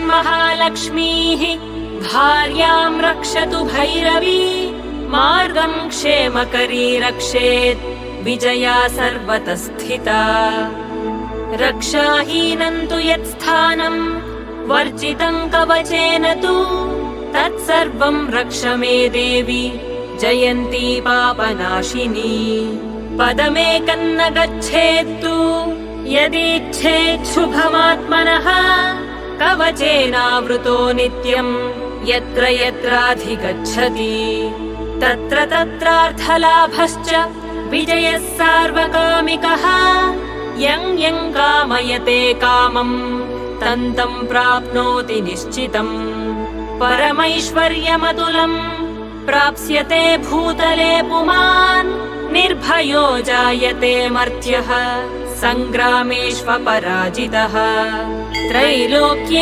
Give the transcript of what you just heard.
श्रीमन्महालक्ष्मीः भार्याम् रक्षतु भैरवी मार्गम् क्षेमकरी रक्षेत् विजया सर्वतः स्थिता रक्षाहीनम् तु यत्स्थानम् वर्जितम् कवचेन तु तत्सर्वम् रक्ष मे देवी जयन्ती पापनाशिनी पदमेकम् न गच्छेत्तु यदीच्छेत् शुभमात्मनः कवचेनावृतो नित्यम् यत्र यत्राधिगच्छति तत्र तत्रार्थलाभश्च विजयः सार्वकामिकः यम् यम् कामयते कामम् तम् तम् प्राप्नोति निश्चितम् परमैश्वर्यमतुलम् प्राप्स्यते भूतले पुमान् निर्भयो जायते मर्त्यः सङ्ग्रामेष्वपराजितः त्रैलोक्ये